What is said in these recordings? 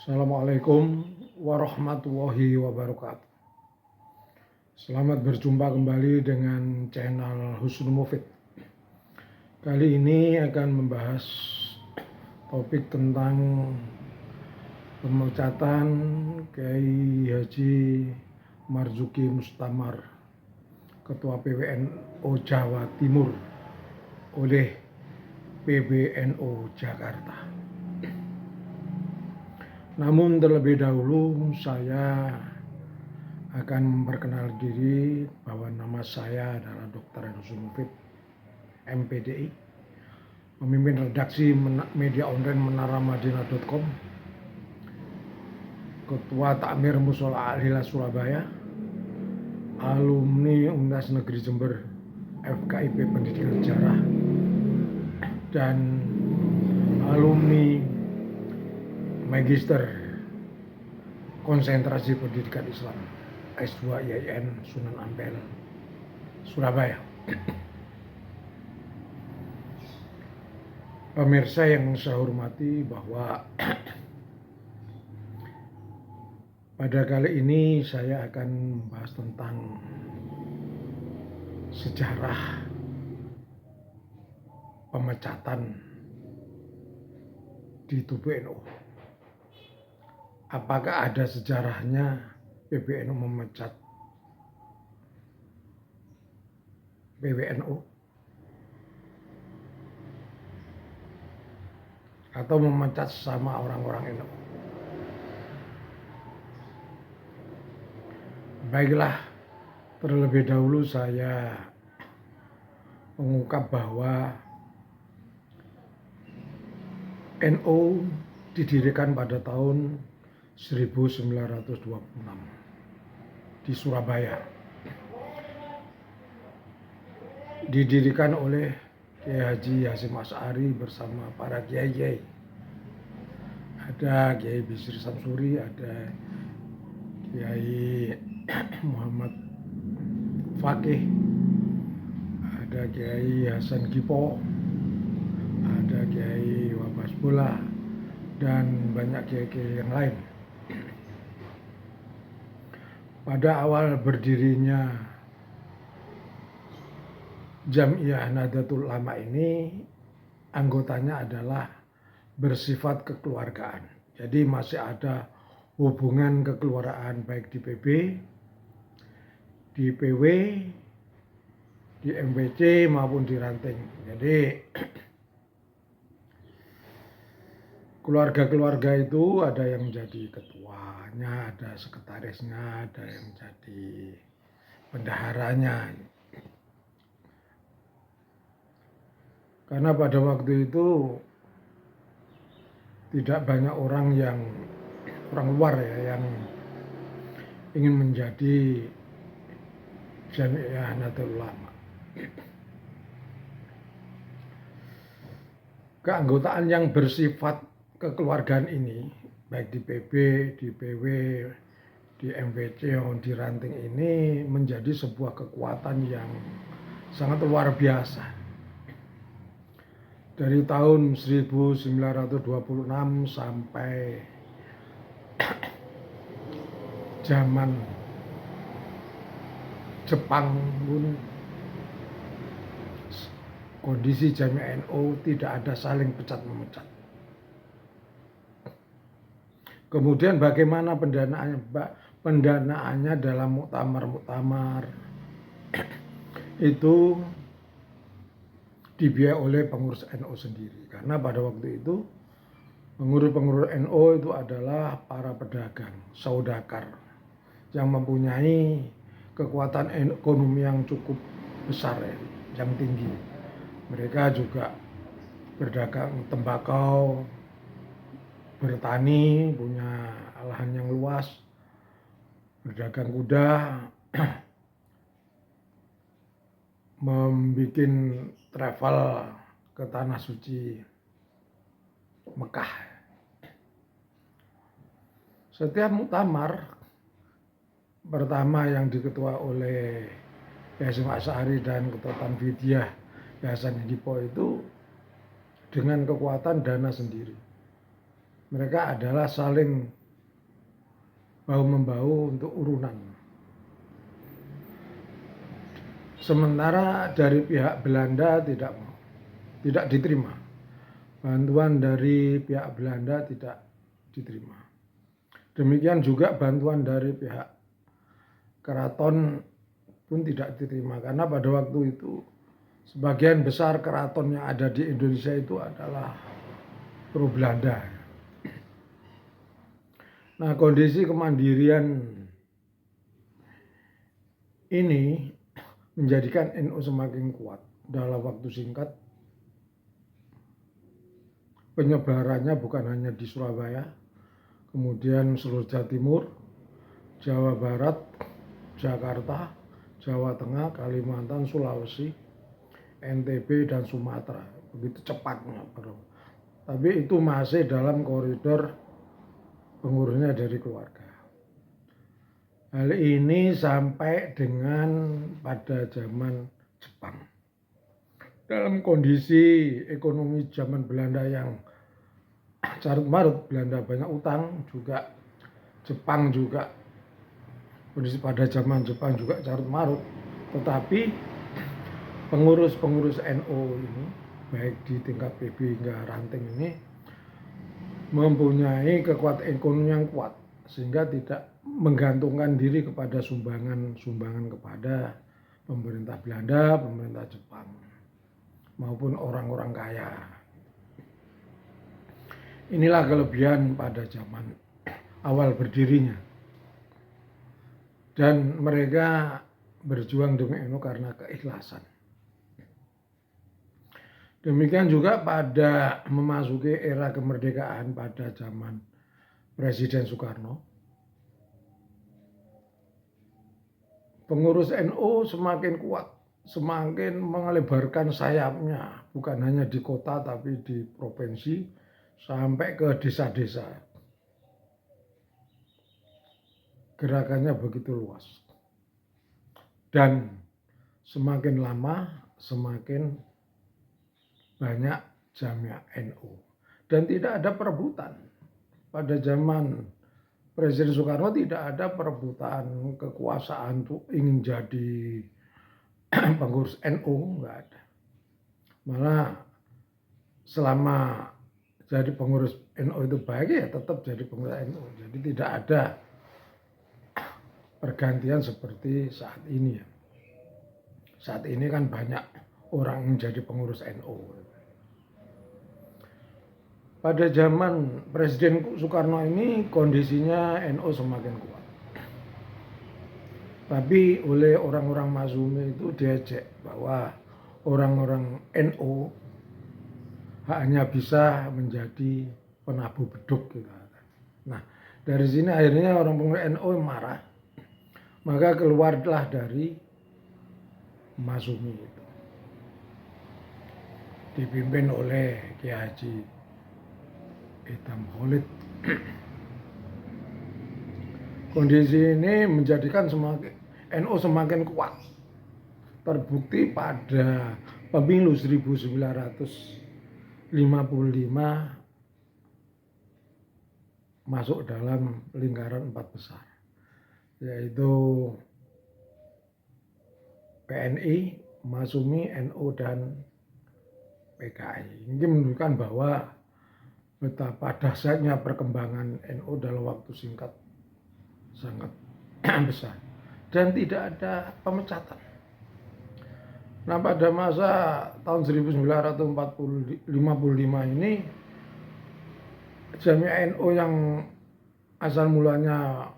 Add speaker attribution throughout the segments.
Speaker 1: Assalamualaikum warahmatullahi wabarakatuh. Selamat berjumpa kembali dengan channel Husnul Mufid. Kali ini akan membahas topik tentang pemecatan Kiai Haji Marzuki Mustamar, Ketua PWNU Jawa Timur oleh PBNU Jakarta. Namun terlebih dahulu saya akan memperkenalkan diri bahwa nama saya adalah Dr. Husnul Mufid, MPDI, pemimpin redaksi media online menaramadinah.com, Ketua Takmir Mushola Al-Hilal Surabaya, alumni Universitas Negeri Jember FKIP Pendidikan Sejarah, dan alumni Magister Konsentrasi Pendidikan Islam S2 IAIN Sunan Ampel, Surabaya. Pemirsa yang saya hormati, bahwa pada kali ini saya akan membahas tentang sejarah pemecatan di tubuh NU. Apakah ada sejarahnya PBNU memecat PWNU atau memecat sama orang-orang NU? Baiklah, terlebih dahulu saya mengungkap bahwa NU didirikan pada tahun 1926 di Surabaya. Didirikan oleh Kiai Haji Hasyim Asy'ari bersama para kiai-kiai. Ada Kiai Bisri Samsuri, ada Kiai Muhammad Fakih, ada Kiai Hasan Gipo, ada Kiai Wabas Bola, dan banyak kiai-kiai yang lain. Pada awal berdirinya Jam'iyah Nahdlatul Ulama ini, anggotanya adalah bersifat kekeluargaan. Jadi masih ada hubungan kekeluargaan baik di PB, di PW, di MPC maupun di ranting. Jadi keluarga-keluarga itu ada yang jadi ketuanya, ada sekretarisnya, ada yang jadi bendaharanya. Karena pada waktu itu tidak banyak orang luar yang ingin menjadi Jam'iyah Nahdlatul Ulama. Keanggotaan yang bersifat kekeluargaan ini, baik di PB, di PW, di MPC, di ranting ini, menjadi sebuah kekuatan yang sangat luar biasa. Dari tahun 1926 sampai zaman Jepang pun kondisi Jam'iyah NU tidak ada saling pecat memecat. Kemudian bagaimana pendanaannya dalam muktamar-muktamar itu dibiayai oleh pengurus NU sendiri. Karena pada waktu itu pengurus NU itu adalah para pedagang, saudagar yang mempunyai kekuatan ekonomi yang cukup besar, yang tinggi. Mereka juga berdagang tembakau, bertani, punya lahan yang luas, berdagang kuda, membuat travel ke tanah suci Mekah. Setiap muktamar pertama yang diketua oleh Hasyim Asy'ari dan Ketua Tanfidiyah Hasan Gipo itu dengan kekuatan dana sendiri. mereka adalah saling bahu-membahu untuk urunan. Sementara dari pihak Belanda tidak diterima. Bantuan dari pihak Belanda tidak diterima. Demikian juga bantuan dari pihak keraton pun tidak diterima, karena pada waktu itu sebagian besar keraton yang ada di Indonesia itu adalah pro Belanda. Nah, kondisi kemandirian ini menjadikan NU semakin kuat. Dalam waktu singkat, penyebarannya bukan hanya di Surabaya, kemudian seluruh Jawa Timur, Jawa Barat, Jakarta, Jawa Tengah, Kalimantan, Sulawesi, NTB, dan Sumatera. Begitu cepatnya. Tapi itu masih dalam koridor pengurusnya dari keluarga. Hal ini sampai dengan pada zaman Jepang. Dalam kondisi ekonomi zaman Belanda yang carut marut, Belanda banyak utang, juga Jepang juga, kondisi pada zaman Jepang juga carut marut. Tetapi pengurus-pengurus NU ini, baik di tingkat PB hingga ranting ini, mempunyai kekuatan ekonomi yang kuat, sehingga tidak menggantungkan diri kepada sumbangan kepada pemerintah Belanda, pemerintah Jepang, maupun orang-orang kaya. Inilah kelebihan pada zaman awal berdirinya. Dan mereka berjuang demi NU karena keikhlasan. Demikian juga pada memasuki era kemerdekaan pada zaman Presiden Soekarno. Pengurus NU semakin kuat, semakin melebarkan sayapnya, bukan hanya di kota tapi di provinsi sampai ke desa-desa. Gerakannya begitu luas. Dan semakin lama semakin banyak jamiah NU. Dan tidak ada perebutan. Pada zaman Presiden Soekarno tidak ada perebutan kekuasaan untuk ingin jadi pengurus NU, enggak ada. Malah selama jadi pengurus NU itu baik, ya tetap jadi pengurus NU. Jadi tidak ada pergantian seperti saat ini ya. Saat ini kan banyak orang yang jadi pengurus NU. Pada zaman Presiden Soekarno ini kondisinya NU semakin kuat. Tapi oleh orang-orang Masyumi itu diejek bahwa orang-orang NU hanya bisa menjadi penabuh beduk gitu. Nah, dari sini akhirnya orang pengurus NU marah. Maka keluarlah dari Masyumi itu. Dipimpin oleh Kiai Haji Idham Khalid. Kondisi ini menjadikan NU semakin kuat. Terbukti pada pemilu 1955 masuk dalam lingkaran 4 besar, yaitu PNI, Masyumi, NU, dan PKI. Ini menunjukkan bahwa betapa dahsyatnya perkembangan NU dalam waktu singkat sangat besar dan tidak ada pemecatan. Nah, pada masa tahun 1955 ini jamiah NU yang asal mulanya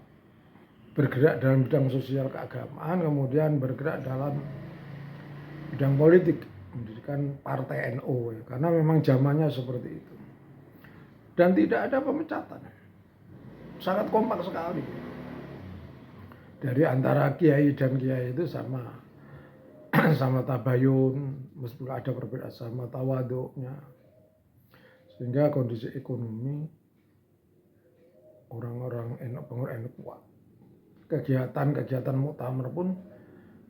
Speaker 1: bergerak dalam bidang sosial keagamaan kemudian bergerak dalam bidang politik, mendirikan partai NU karena memang zamannya seperti itu. Dan tidak ada pemecatan, sangat kompak sekali. Dari antara kiai dan kiai itu sama tabayun, meskipun ada perbedaan, sama tawaduknya, sehingga kondisi ekonomi orang-orang pengurus NU kuat. Kegiatan muktamar pun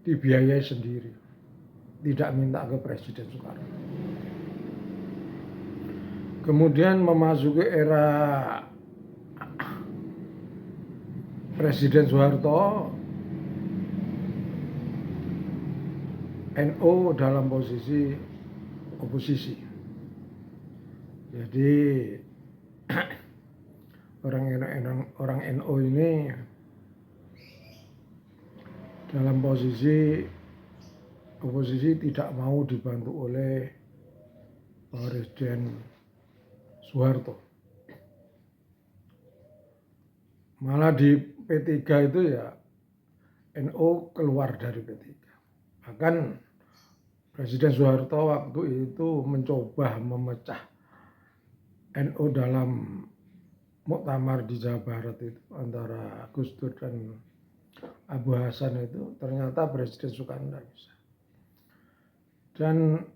Speaker 1: dibiayai sendiri, tidak minta ke Presiden Soekarno. Kemudian memasuki era Presiden Soeharto, NU dalam posisi oposisi. Jadi orang NU ini dalam posisi oposisi, tidak mau dibantu oleh Presiden Soeharto. Malah di P3 itu ya NU keluar dari P3. Bahkan Presiden Soeharto waktu itu mencoba memecah NU dalam muktamar di Jawa Barat itu antara Gus Dur dan Abu Hasan itu, ternyata Presiden Soekarno tidak bisa. Dan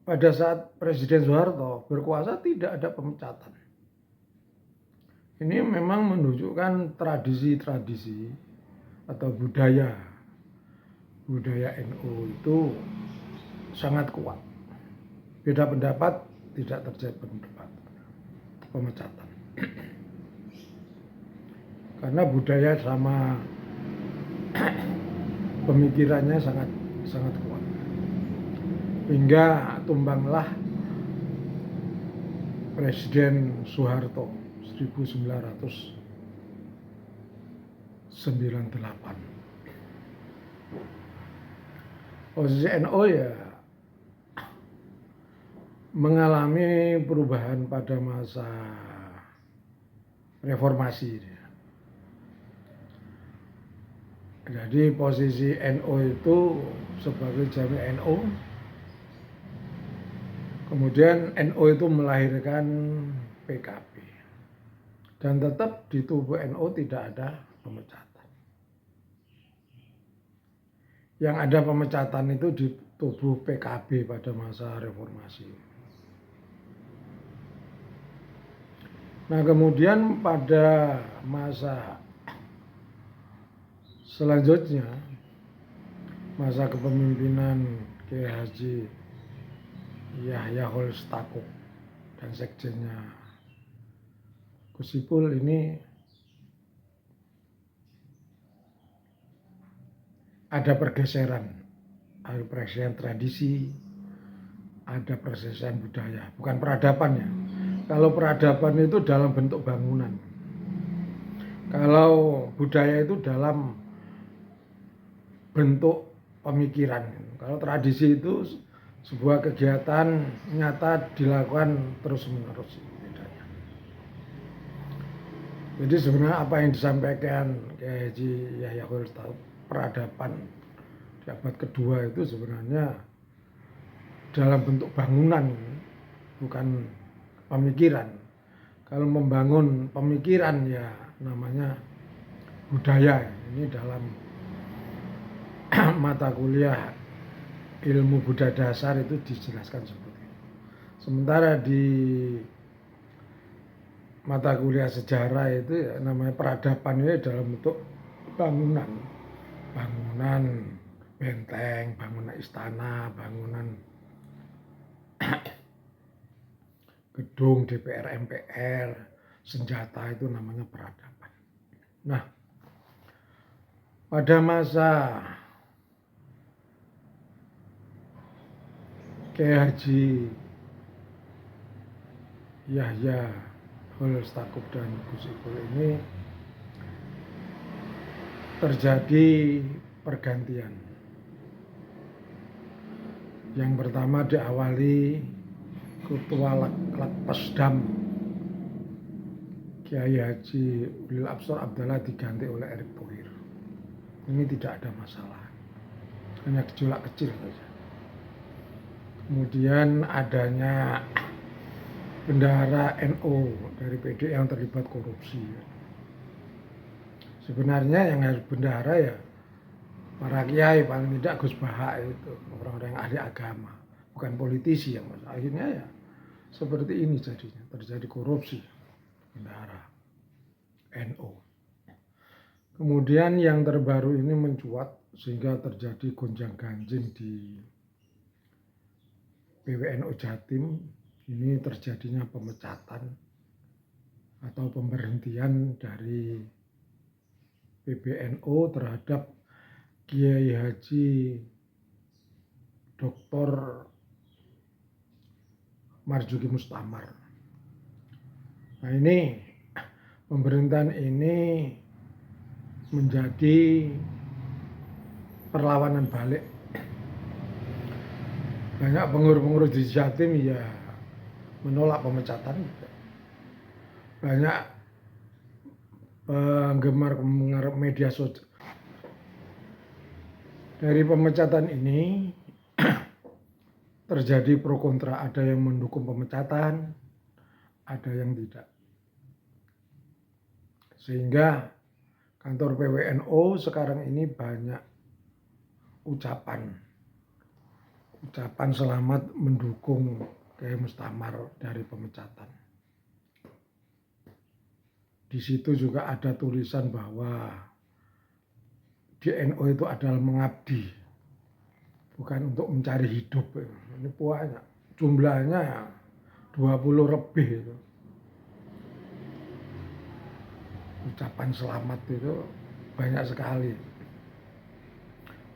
Speaker 1: pada saat Presiden Soeharto berkuasa tidak ada pemecatan. Ini memang menunjukkan tradisi-tradisi atau budaya NU itu sangat kuat. Beda pendapat tidak terjadi pemecatan. Karena budaya sama pemikirannya sangat kuat. Hingga tumbanglah Presiden Soeharto 1998. Posisi NU ya mengalami perubahan pada masa reformasi. Jadi posisi NU itu sebagai jami NU, kemudian NU itu melahirkan PKB, dan tetap di tubuh NU tidak ada pemecatan. Yang ada pemecatan itu di tubuh PKB pada masa reformasi. Nah, kemudian pada masa selanjutnya, masa kepemimpinan Kiai Haji Yahya Kholil Stakuf dan sekjennya Gus Ipul, ini ada pergeseran tradisi, ada pergeseran budaya, bukan peradaban ya. Kalau peradaban itu dalam bentuk bangunan, kalau budaya itu dalam bentuk pemikiran. Kalau tradisi itu sebuah kegiatan nyata dilakukan terus-menerus. Jadi sebenarnya apa yang disampaikan Kiai Haji Yahya Kholil Stakuf, peradaban di abad kedua itu sebenarnya dalam bentuk bangunan, bukan pemikiran. Kalau membangun pemikiran ya namanya budaya. Ini dalam mata kuliah ilmu budaya dasar itu dijelaskan seperti itu. Sementara di mata kuliah sejarah itu ya namanya peradaban ini dalam bentuk bangunan benteng, bangunan istana, bangunan gedung DPR, MPR, senjata, itu namanya peradaban. Nah, pada masa Kiai Haji Yahya Kholil Stakuf dan Gus Ipul ini terjadi pergantian. Yang pertama diawali Ketua Lakpesdam Kiai Haji Ulil Absar Abdallah diganti oleh Erick Thohir. Ini tidak ada masalah, hanya gejolak kecil saja. Kemudian adanya bendahara NU dari PD yang terlibat korupsi. Sebenarnya yang harus bendahara ya para kiai, paling tidak Gus Baha itu, orang-orang yang ahli agama, bukan politisi yang masalah. Akhirnya ya seperti ini jadinya, terjadi korupsi bendahara NU. Kemudian yang terbaru ini mencuat sehingga terjadi gonjang-ganjing di PWNU Jatim, ini terjadinya pemecatan atau pemberhentian dari PBNU terhadap Kiai Haji Dr. Marzuki Mustamar. Nah, ini pemerintahan ini menjadi perlawanan balik. Banyak pengurus-pengurus di Jatim ya menolak pemecatan. Banyak penggemar media sosial. Dari pemecatan ini terjadi pro kontra, ada yang mendukung pemecatan, ada yang tidak. Sehingga kantor PWNU sekarang ini banyak ucapan selamat mendukung Kiai Mustamar dari pemecatan. Di situ juga ada tulisan bahwa di NU itu adalah mengabdi, bukan untuk mencari hidup. Ini banyak, jumlahnya 20 lebih itu. Ucapan selamat itu banyak sekali.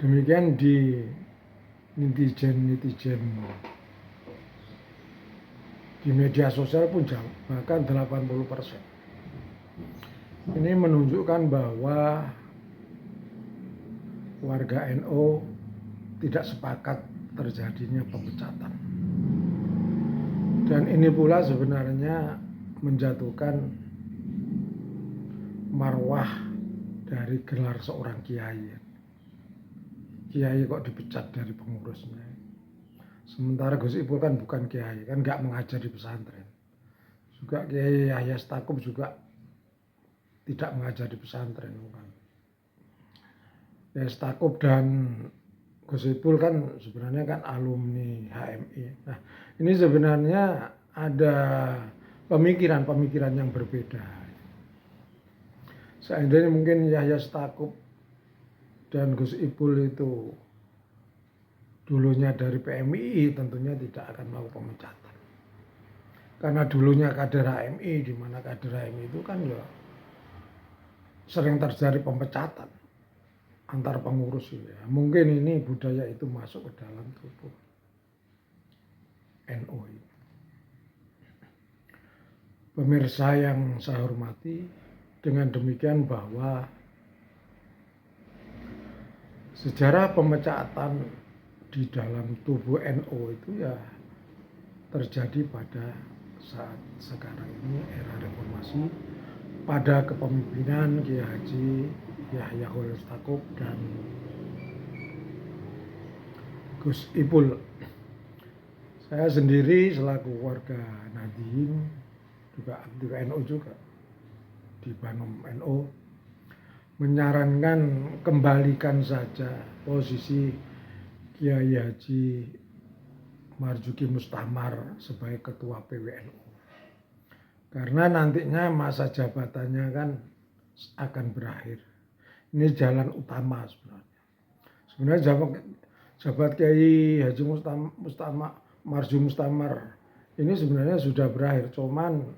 Speaker 1: Demikian di netizen di media sosial pun jauh, bahkan 80%. Ini menunjukkan bahwa warga NU tidak sepakat terjadinya pemecatan. Dan ini pula sebenarnya menjatuhkan marwah dari gelar seorang kiai. Kiai kok dipecat dari pengurusnya. Sementara Gus Ipul kan bukan kiai, kan nggak mengajar di pesantren. Juga Kiai Yahya Stakuf juga tidak mengajar di pesantren, bukan. Yahya Stakuf dan Gus Ipul kan sebenarnya kan alumni HMI. Nah, ini sebenarnya ada pemikiran yang berbeda. Seandainya mungkin Yahya Stakuf dan Gus Ipul itu dulunya dari PMI, tentunya tidak akan melakukan pemecatan. Karena dulunya kader HMI, di mana kader HMI itu kan ya sering terjadi pemecatan antar pengurus ya. Mungkin ini budaya itu masuk ke dalam tubuh NU. Pemirsa yang saya hormati, dengan demikian bahwa sejarah pemecatan di dalam tubuh NU itu ya terjadi pada saat sekarang ini, era reformasi, pada kepemimpinan Kiai Haji Yahya Stakuf dan Gus Ipul. Saya sendiri selaku warga Nahdien, juga aktif NU juga di Banom NU, menyarankan kembalikan saja posisi Kiai Haji Marzuki Mustamar sebagai ketua PWNU. Karena nantinya masa jabatannya kan akan berakhir. Ini jalan utama sebenarnya. Sebenarnya jabat Kiai Haji Marzuki Mustamar ini sebenarnya sudah berakhir, cuman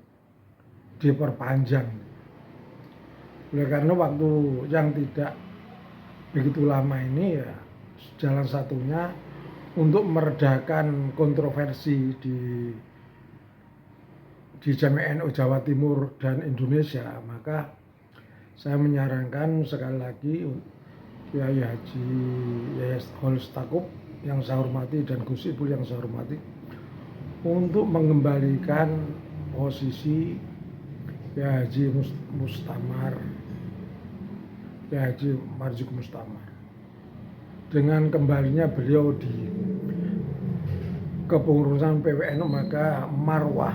Speaker 1: diperpanjang. Oleh karena waktu yang tidak begitu lama ini ya jalan satunya untuk meredakan kontroversi di Jami' NU Jawa Timur dan Indonesia, maka saya menyarankan sekali lagi Kiai Haji Yahya Stakuf yang saya hormati dan Gus Ipul yang saya hormati untuk mengembalikan posisi Kiai Haji Mustamar, Kiai Haji Marzuki Mustamar. Dengan kembalinya beliau di kepengurusan PWNU, maka marwah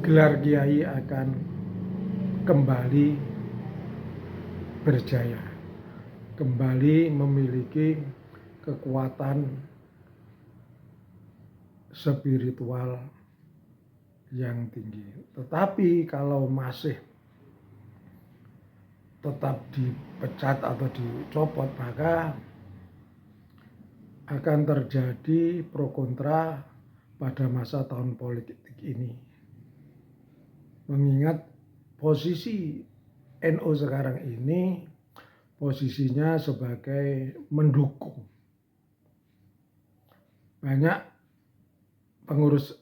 Speaker 1: gelar kiai akan kembali berjaya, kembali memiliki kekuatan spiritual yang tinggi. Tetapi kalau masih tetap dipecat atau dicopot, maka akan terjadi pro kontra pada masa tahun politik ini. Mengingat posisi NU sekarang ini posisinya sebagai mendukung. Banyak pengurus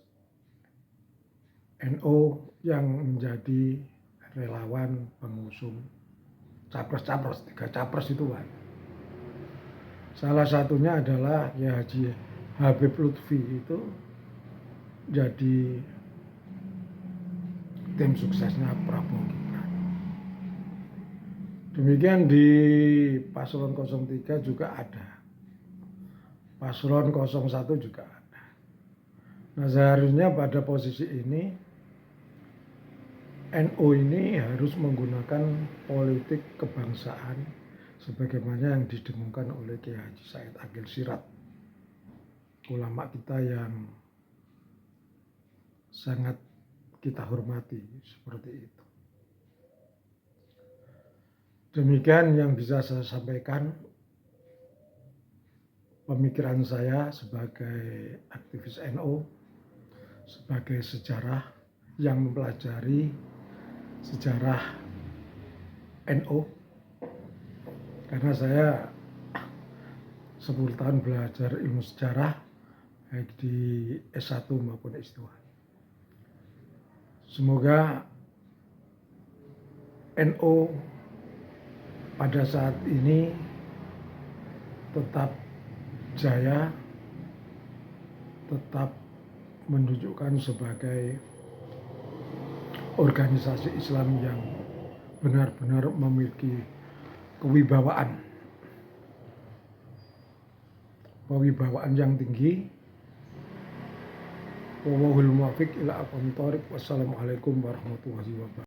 Speaker 1: NU yang menjadi relawan pengusung capres-capres, 3 capres itu kan. Salah satunya adalah ya Haji Habib Lutfi itu jadi tim suksesnya Prabowo Gibran. Demikian di Paslon 03 juga ada. Paslon 01 juga ada. Nah, seharusnya pada posisi ini NU ini harus menggunakan politik kebangsaan sebagaimana yang didengungkan oleh Kiai Haji Said Akil Siraj, ulama kita yang sangat kita hormati seperti itu. Demikian yang bisa saya sampaikan, pemikiran saya sebagai aktivis NU, sebagai sejarah yang mempelajari sejarah NU, karena saya 10 tahun belajar ilmu sejarah baik di S1 maupun S2. Semoga NU pada saat ini tetap jaya, tetap menunjukkan sebagai organisasi Islam yang benar-benar memiliki kewibawaan yang tinggi. Wallahul muwaffiq ila aqwamit thoriq. Wassalamualaikum warahmatullahi wabarakatuh.